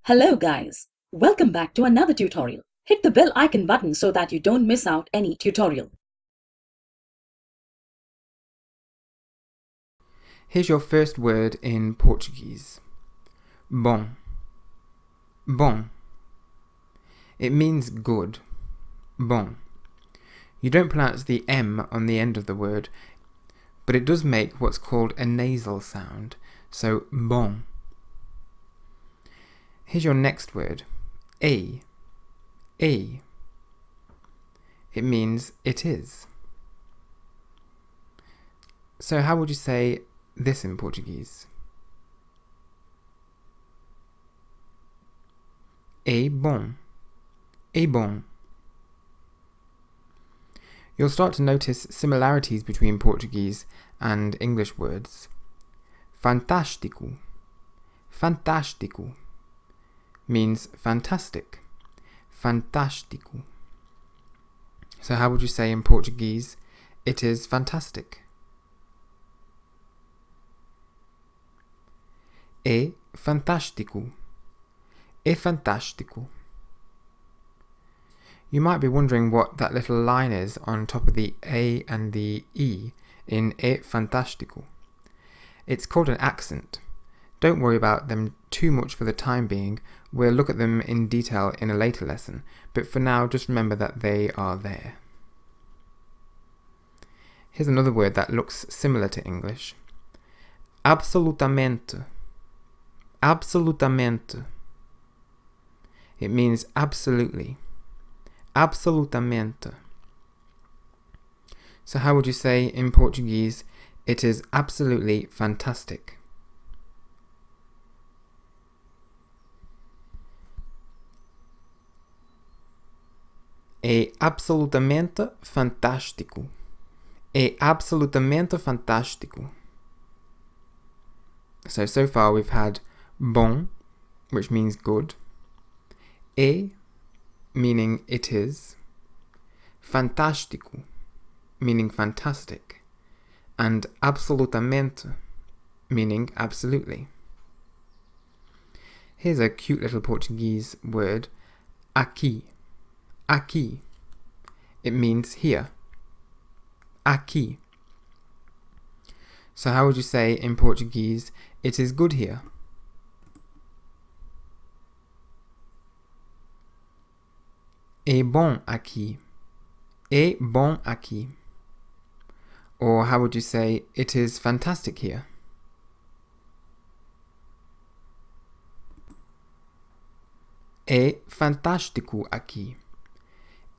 Hello guys, welcome back to another tutorial. Hit the bell icon button so that you don't miss out any tutorial. Here's your first word in Portuguese. Bom. Bom. It means good. Bom. You don't pronounce the M on the end of the word, but it does make what's called a nasal sound, so bom. Here's your next word. A. A. It means it is. So how would you say this in Portuguese? É bom. É bom. You'll start to notice similarities between Portuguese and English words. Fantástico. Fantástico means fantastic. Fantástico. So how would you say in Portuguese, it is fantastic? É fantástico. É fantástico. You might be wondering what that little line is on top of the A and the E in é fantástico. It's called an accent. Don't worry about them too much for the time being. We'll look at them in detail in a later lesson, but for now just remember that they are there. Here's another word that looks similar to English. Absolutamente. Absolutamente. It means absolutely. Absolutamente. So how would you say in Portuguese, it is absolutely fantastic? É absolutamente fantástico. É absolutamente fantástico. So far we've had bom, which means good. É, meaning it is. Fantástico, meaning fantastic. And absolutamente, meaning absolutely. Here's a cute little Portuguese word, aqui. Aqui. It means here. Aqui. So how would you say in Portuguese, it is good here? É bom aqui. É bom aqui. Or how would you say, it is fantastic here? É fantástico aqui.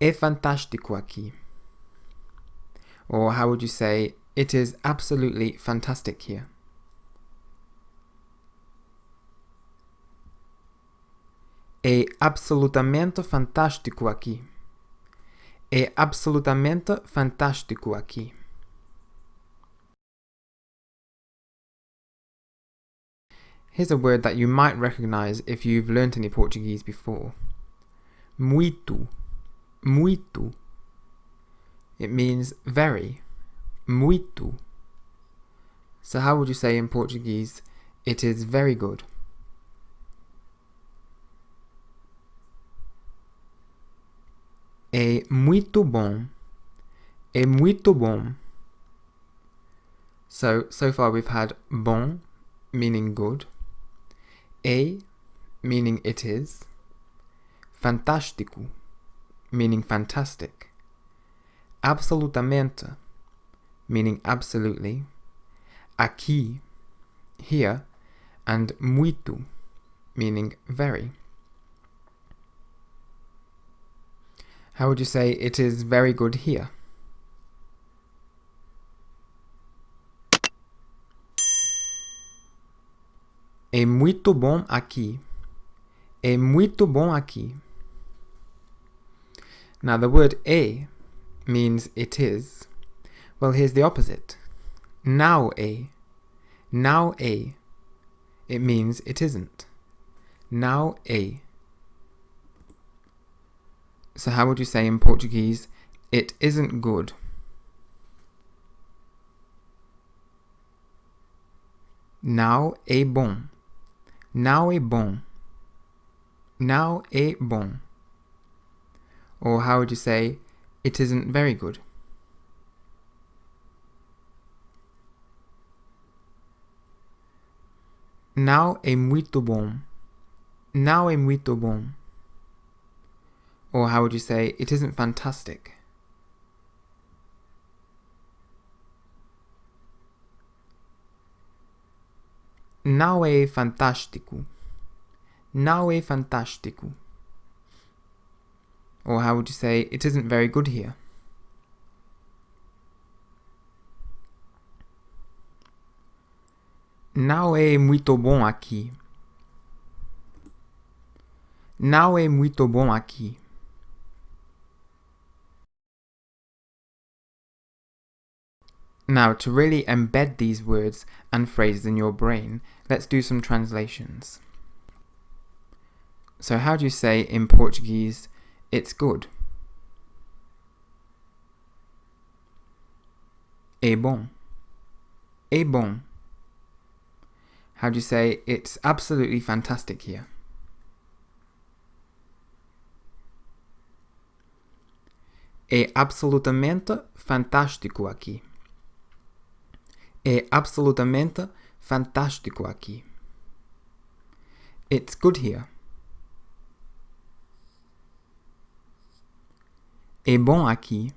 É fantástico aqui. Or how would you say, it is absolutely fantastic here? É absolutamente fantástico aqui. É absolutamente fantástico aqui. Here's a word that you might recognize if you've learnt any Portuguese before. Muito. Muito. It means very. Muito. So how would you say in Portuguese, it is very good? É muito bom. É muito bom. So far we've had bom, meaning good. É, meaning it is. Fantástico, meaning fantastic. Absolutamente, meaning absolutely. Aqui, here. And muito, meaning very. How would you say it is very good here? É muito bom aqui. É muito bom aqui. Now the word é means it is. Well, here's the opposite. Não é. Não é. It means it isn't. Não é. So how would you say in Portuguese, it isn't good? Não é bom. Não é bom. Não é bom. Or how would you say, it isn't very good? Não é muito bom. Não é muito bom. Or how would you say, it isn't fantastic? Não é fantástico. Não é fantástico. Or how would you say, it isn't very good here? Não é muito bom aqui. Não é muito bom aqui. Now, to really embed these words and phrases in your brain, let's do some translations. So how do you say in Portuguese, it's good? É bom. É bom. How do you say, it's absolutely fantastic here? É absolutamente fantástico aqui. É absolutamente fantástico aqui. It's good here. É bom aqui.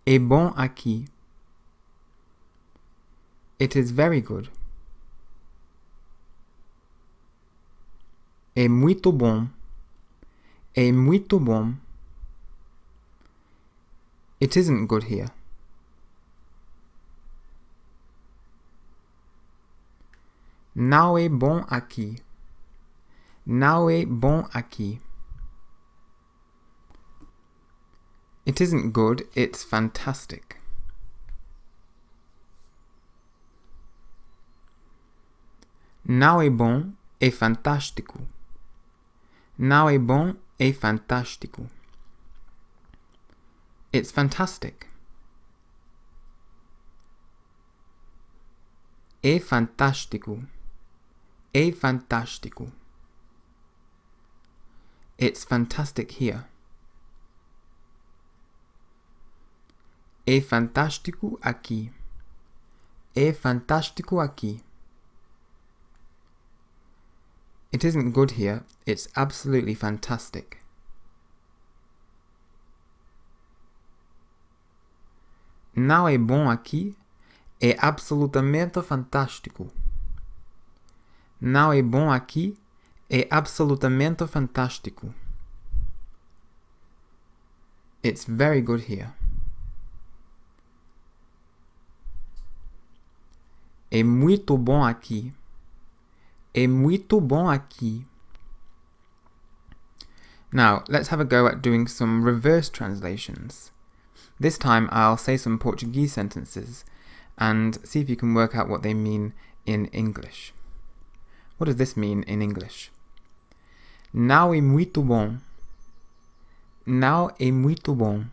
É bom aqui. It is very good. É muito bom. É muito bom. It isn't good here. Não é bom aqui. Não é bom aqui. It isn't good, it's fantastic. Não é bom, é fantástico. Não é bom, é fantástico. It's fantastic. É fantástico. É fantástico. It's fantastic here. É fantástico aqui. É fantástico aqui. It isn't good here, it's absolutely fantastic. Não é bom aqui, é absolutamente fantástico. Não é bom aqui, é absolutamente fantástico. It's very good here. É muito bom aqui. É muito bom aqui. Now, let's have a go at doing some reverse translations. This time I'll say some Portuguese sentences and see if you can work out what they mean in English. What does this mean in English? Não é muito bom. Não é muito bom.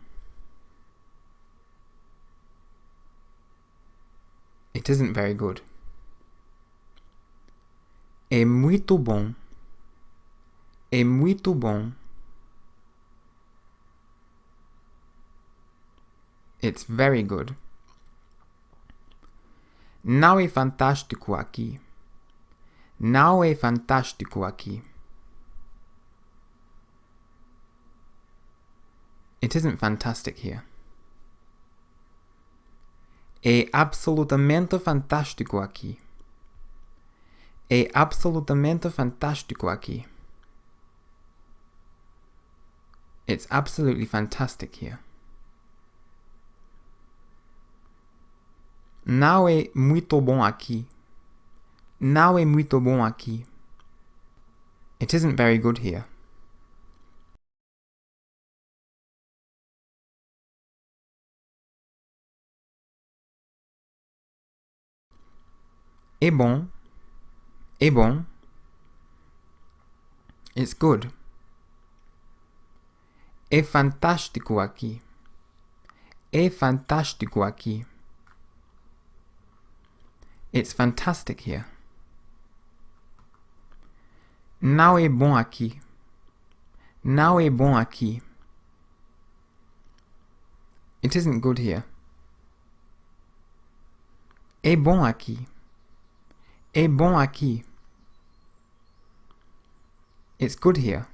It isn't very good. É muito bom. É muito bom. It's very good. Não é fantástico aqui. Não é fantástico aqui. It isn't fantastic here. É absolutamente fantástico aqui. É absolutamente fantástico aqui. It's absolutely fantastic here. Não é muito bom aqui. Não é muito bom aqui. It isn't very good here. É bom. É bom. It's good. É fantástico aqui. É fantástico aqui. It's fantastic here. Não é bom aqui. Não é bom aqui. It isn't good here. É bom aqui. É bom aqui. It's good here.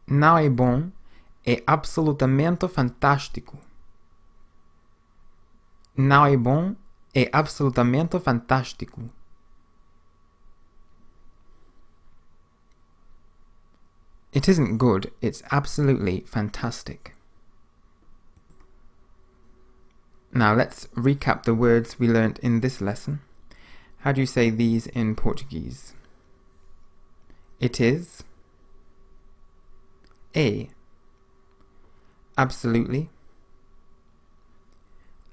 Não é bom, é absolutamente fantástico. Não é bom, é absolutamente fantástico. It isn't good, it's absolutely fantastic. Now let's recap the words we learnt in this lesson. How do you say these in Portuguese? It is, é, absolutely,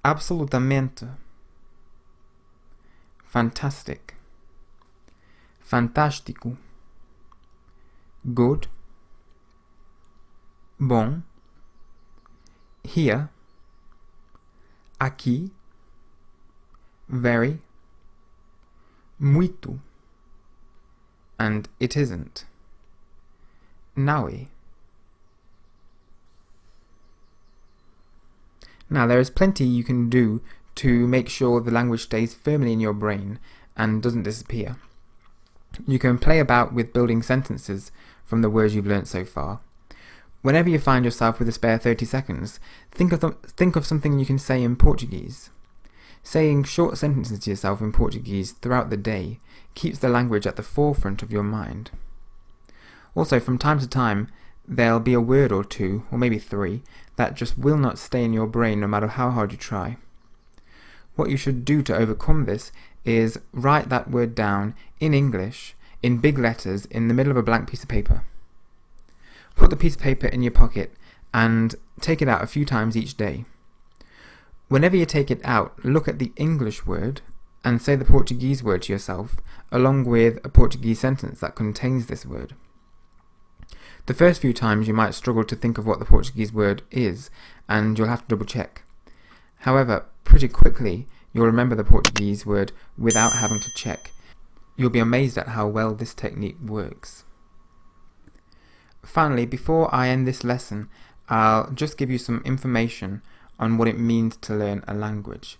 absolutamente, fantastic, fantástico, good, bom, here, aqui, very, muito, and it isn't, não é. Now there is plenty you can do to make sure the language stays firmly in your brain and doesn't disappear. You can play about with building sentences from the words you've learnt so far. Whenever you find yourself with a spare 30 seconds, think of something you can say in Portuguese. Saying short sentences to yourself in Portuguese throughout the day keeps the language at the forefront of your mind. Also, from time to time, there'll be a word or two, or maybe three, that just will not stay in your brain no matter how hard you try. What you should do to overcome this is write that word down in English, in big letters, in the middle of a blank piece of paper. Put the piece of paper in your pocket and take it out a few times each day. Whenever you take it out, look at the English word and say the Portuguese word to yourself, along with a Portuguese sentence that contains this word. The first few times you might struggle to think of what the Portuguese word is, and you'll have to double check. However, pretty quickly you'll remember the Portuguese word without having to check. You'll be amazed at how well this technique works. Finally, before I end this lesson, I'll just give you some information on what it means to learn a language.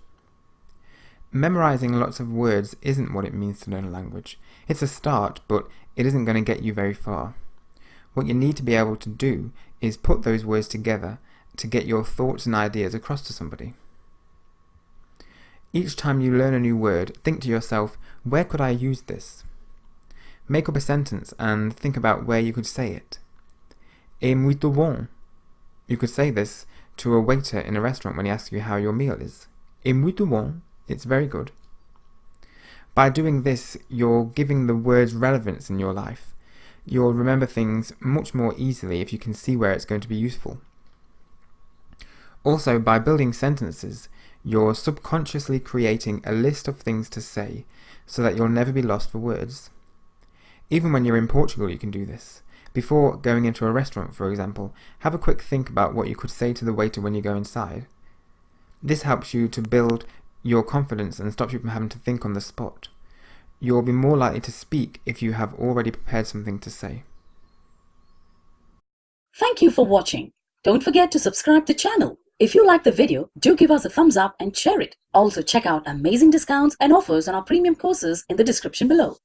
Memorizing lots of words isn't what it means to learn a language. It's a start, but it isn't going to get you very far. What you need to be able to do is put those words together to get your thoughts and ideas across to somebody. Each time you learn a new word, think to yourself, where could I use this? Make up a sentence and think about where you could say it. É muito bom. You could say this to a waiter in a restaurant when he asks you how your meal is. É muito bom. It's very good. By doing this, you're giving the words relevance in your life. You'll remember things much more easily if you can see where it's going to be useful. Also, by building sentences, you're subconsciously creating a list of things to say so that you'll never be lost for words. Even when you're in Portugal, you can do this. Before going into a restaurant, for example, have a quick think about what you could say to the waiter when you go inside. This helps you to build your confidence and stops you from having to think on the spot. You'll be more likely to speak if you have already prepared something to say. Thank you for watching. Don't forget to subscribe to the channel. If you like the video, do give us a thumbs up and share it. Also check out amazing discounts and offers on our premium courses in the description below.